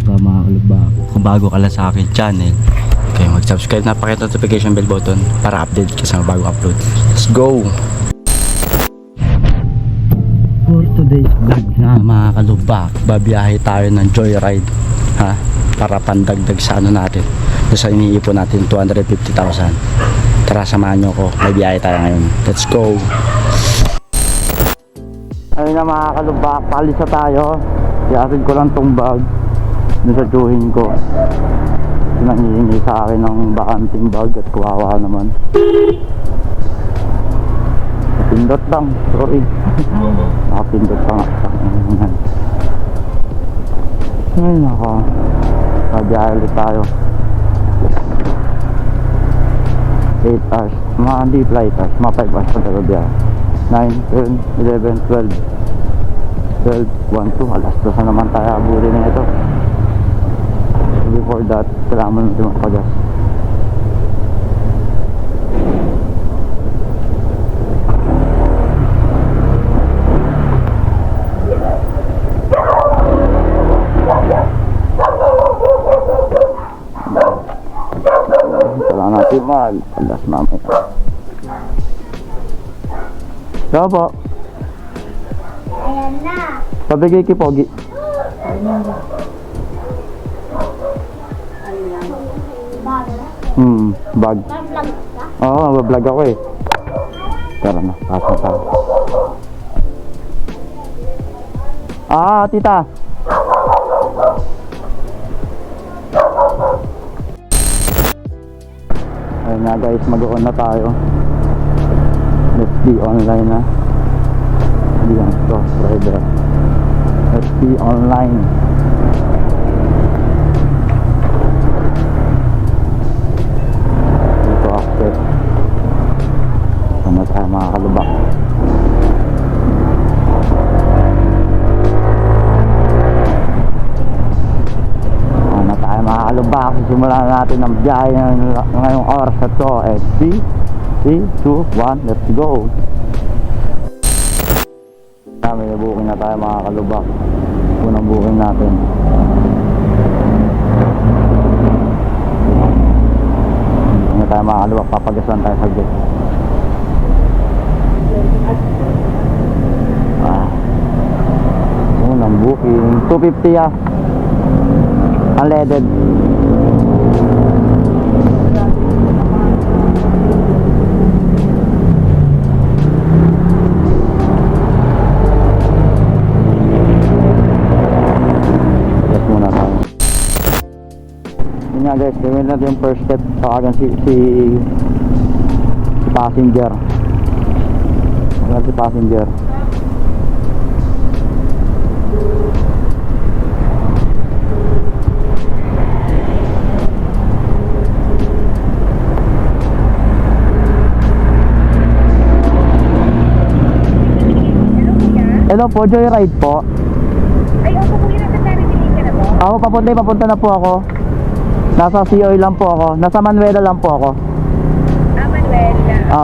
ka mga kalubak. Kung bago ka lang sa akin channel, okay, mag-subscribe na, pakita notification bell button para update ka sa bagong upload. Let's go! For today's vlog na mga kalubak, babiyahe tayo ng joyride, ha? Para pandagdag sa ano natin, sa iniipon natin 250,000. Tara, samahan nyo ko, may biyahe tayo ngayon. Let's go! Ayun na mga kalubak, palis na tayo. Iasin ko lang tong bag dun sa tsuhin ko. Nangihingi sa akin ng bakanting bag at kawawa naman. Napindot lang, sorry. Nakapindot pa nga. Ay naka, mabiyahe ulit tayo. 8 hours, mga hindi flight hours, mga 5 hours pa tayo biyahe. 9, 10, 11, 12 12, 1, 2, alas 2 na naman tayo abuli na ito. Before that, kailangan mo natin magpagas. Kailangan natin magpagas mamaya. Kaya po Ayan na. pabigay kay Pogi. Bag. Mag-vlog ka? Oo, mabablog ako eh. Tara na, pasok tayo. Tita. Ayun na guys, mag-on na tayo. Let's be online na. Hindi lang ito, rider. Let's be online. Dito access. Sama tayo mga kalubak. Sama tayo mga kalubak. Simulan natin ang biyahe ngayong oras na to. 3, 2, 1, let's go. May booking na tayo mga kalubak. Unang booking natin. Hindi tayo mga kalubak, papagasan tayo sa gate. Unang booking 250 unleaded. Guys, gawin natin yung first step sa akin si passenger. Wala si passenger. Hello po, joyride po. Ay, ako po yun. Nasa-naririnig ka na po? Ako papunta na po ako. Nasa COI lang po ako. Nasa Manuela lang po ako. Manuel.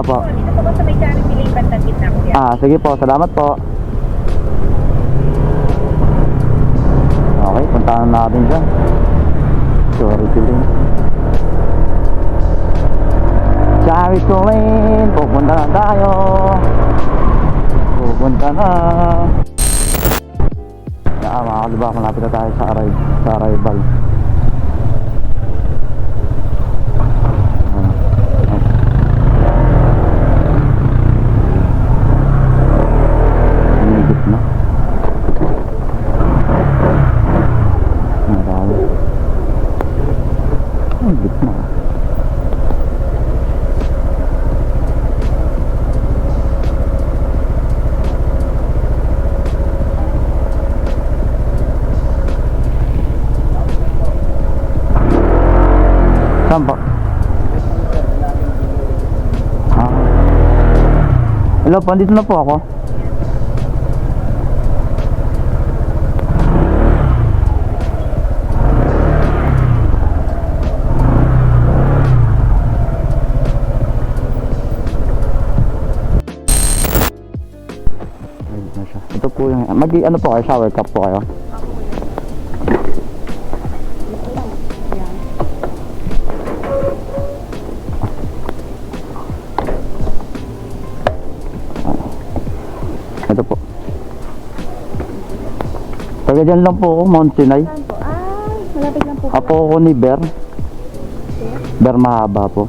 Po. Dito po sa may Charity Bandagit na kuya. Sige po. Salamat po. Okay, puntahan natin dyan. Charity Lane. Charity Lane. Pupunta na tayo. Pupunta na. Mga kalubak, malapit na tayo sa arrival. Saan po? Hello po, andito na po ako. Ito po yung, ano po kayo, shower cup po kayo. Taga dyan lang po ako, Mount Sinai. Saan po? Ay, malapit lang po. Apo ako ni Ber. Ber mahaba po.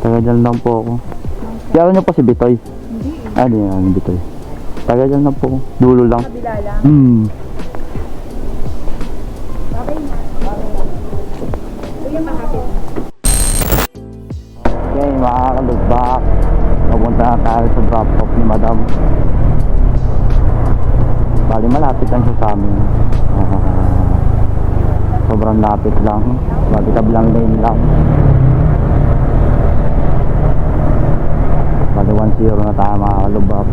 Taga dyan lang po ako. Kaya nyo po si Bitoy? Hindi. Ah, di yan, Bitoy. Taga dyan lang po ako. Dulo lang. Kabila lang. Okay na. Kuya, makapit. Okay, makakalugbak. Papunta na tayo sa drop off ni Madam. Bali malapit lang siya sa amin. Sobrang lapit lang. Bali kabilang lane lang. Bali 1-0 na tayo makakalubak.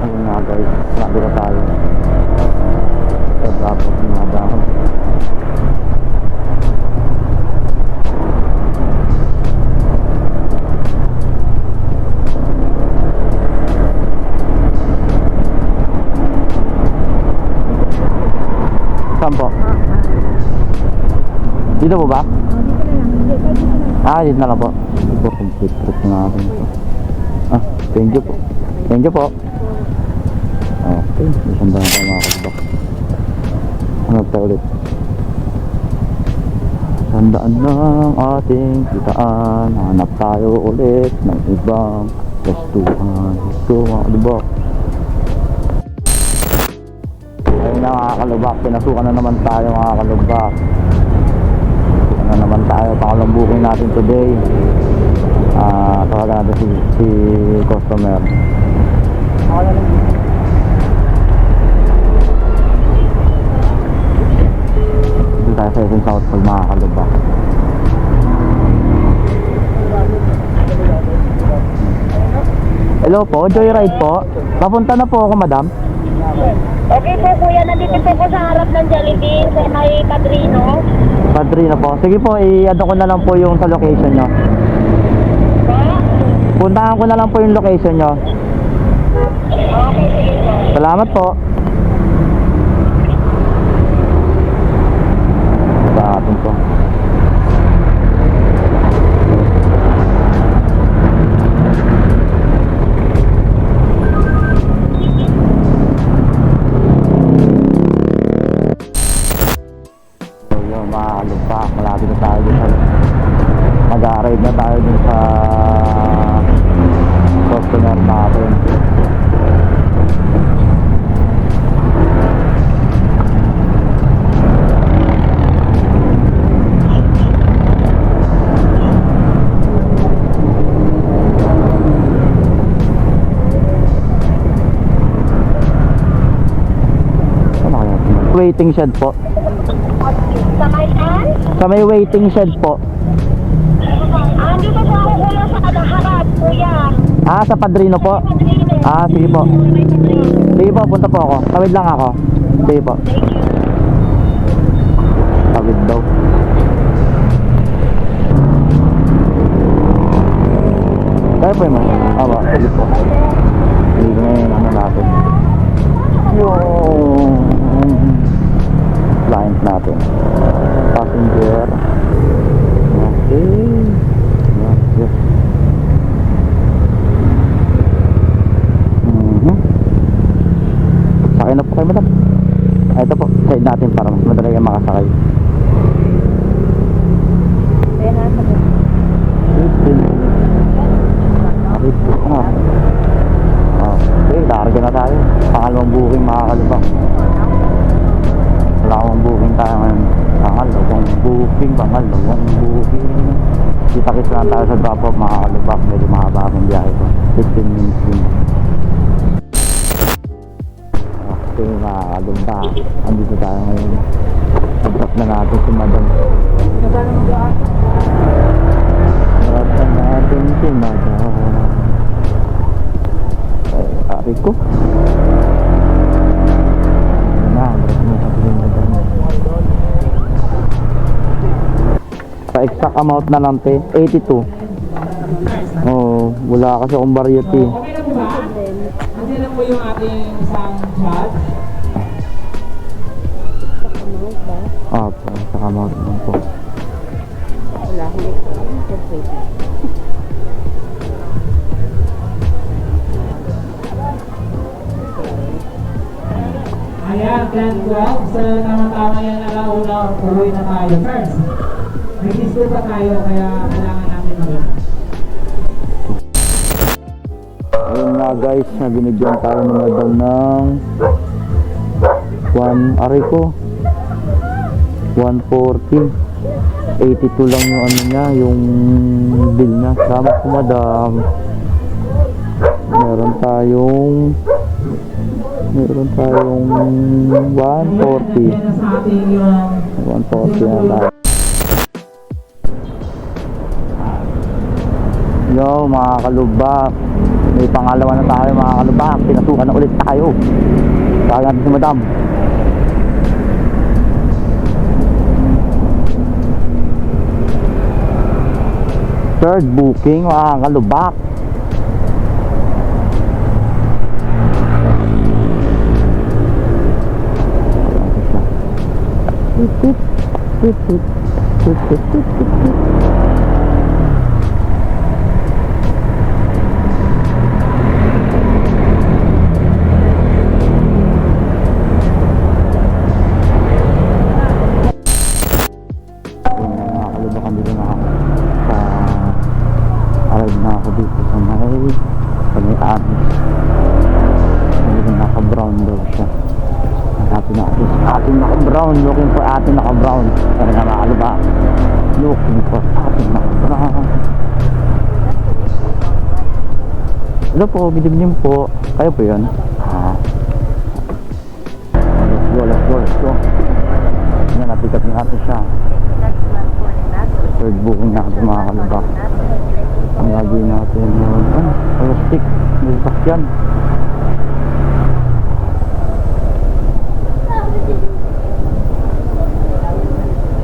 Ayun nga guys, sabi na tayo sa drop off ni Madam. Saan po? Dito po ba? Dito na lang. Hindi, kahit dito na lang. Dito na lang po. Ito, complete trip na natin ito. Thank you po. Thank you po. Okay, isang daan tayo makakalubak. Ano tayo ulit? Sandaan ng ating kitaan. Hanap tayo ulit ng ibang restuhan. Gusto makakalubak. Ayun na mga kalubak, pinasukan na naman tayo mga kalubak. Pinasukan na naman tayo, pangalawang booking natin today. Tawagan natin si customer. Dito tayo sa SM South pag mga kalubak. Hello po, Joyride po. Papunta na po ako, madam. Okay po kuya, nandito po ko sa harap ng Jollibee sa may Padrino. Padrino po. Sige po, i-add ko na lang po yung sa location nyo. Puntahan ko na lang po yung location nyo. Okay, sige po. Salamat po. Sa atin po. So yun, mga kalumpak, malapit na tayo dun sa mag-a-arrive na tayo dun sa customer natin. Ano kaya? Waiting shed po. Sa may an? Sa may waiting shed po. Dito po ako kuya sa harap, kuya. Sa Padrino po. Padrino. Sige po. May Padrino. Sige po, punta po ako. Tawid lang ako. Sige po. Thank you. Tawid daw. Kaya po yung awa. Sige po. Hindi ko na yung ano natin. Yung client natin. Passenger. Okay. Yes. Sakay na po kayo, madam. Ito po, side natin para mas madali kayo makasakay. Ayan na, sa Okay, larga na tayo. Pangalawang booking mga kalubak. Pangalawang booking tayo ngayon. Pangalawang booking. Kita-kits lang tayo sa drop off mga kalubak. Medyo mahaba akong biyahe ko. 15 minutes din. Okay mga kalubak. Andito tayo ngayon. Drop na natin si madam. Drop na natin si madam. Ari ko. Sa exact amount na lang 82. Oh, wala kasi akong variety. Okay na po ba? Nandiyan na po yung ating isang chat. Sa amount lang po. Wala, huli. Wait lang. Ayan, plan 12. So, tama-tama yan, alauna, uwi na tayo. First, nag-disco pa tayo, kaya kailangan natin mag-ano. Ayun nga guys, nabinigyan tayo ng madam ng 140. 82 lang yung ano niya, yung bill niya. Salamat po madam. Meron tayong 140. Yan na sa ating yung 140 na tayo. Yo mga kalubak, may pangalawa na tayo mga kalubak. Pinasukan na ulit tayo. Kaya natin si madam. Third booking mga kalubak. Nakakalibakan dito na ako sa arrive na ako dito sa may anis. Hindi naka-brown daw siya. Atin naka-brown, looking for atin naka-brown. Kaya nga makaliba, looking for atin naka-brown. Hello po, gidim po. Kayo po yun? Let's go. Yan, napikat na natin siya. Third booking natin mga kalibak. Ang gagawin natin yun. Stick, may sasakyan.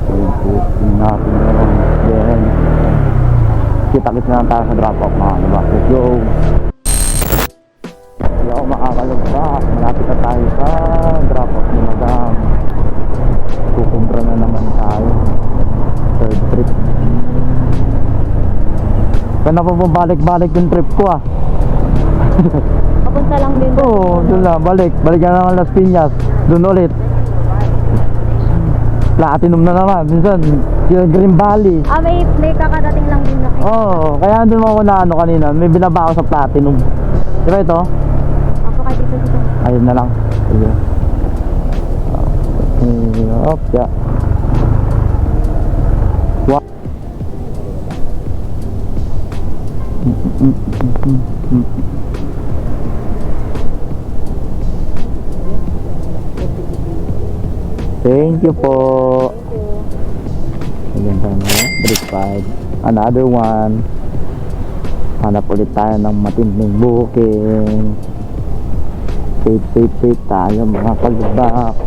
Third booking natin yun. Then, kita-kits na lang tayo sa drop-off mga kalibak. Let's go! Hello mga kalibak. Malapit na tayo sa drop-off ni madam. Kukumpra na naman tayo. Third trip. Kaya na pa balik-balik yung trip ko Papunta lang din. Oo, doon lang, balik na naman Las Piñas. Doon ulit Platinum na naman. Minsan yung Green Valley. May kakadating lang din na kayo. Oo, kaya doon ako na ano kanina. May binaba ako sa Platinum. Diba ito? Ako kayo dito. Ayun na lang. Sige. Okay. Thank you po. Ayan tayo na. Break 5. Another one. Hanap ulit tayo ng matinding booking. Safe tayo mga kalibak.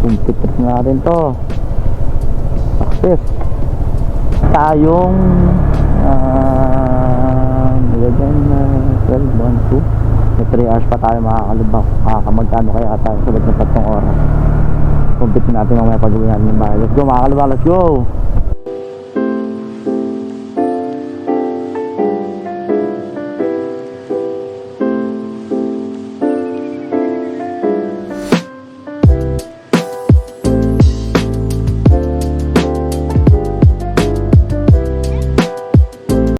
Kumpitit nga rin to. Success. Tayong nilagyan na 12, 1, 2. May 3 hours pa tayo makakalibak. Magkano kaya tayo sa loob ng 3 oras. Kumpitin natin mamaya pag-uwi natin ng bahay. Let's go mga kalibak, let's go!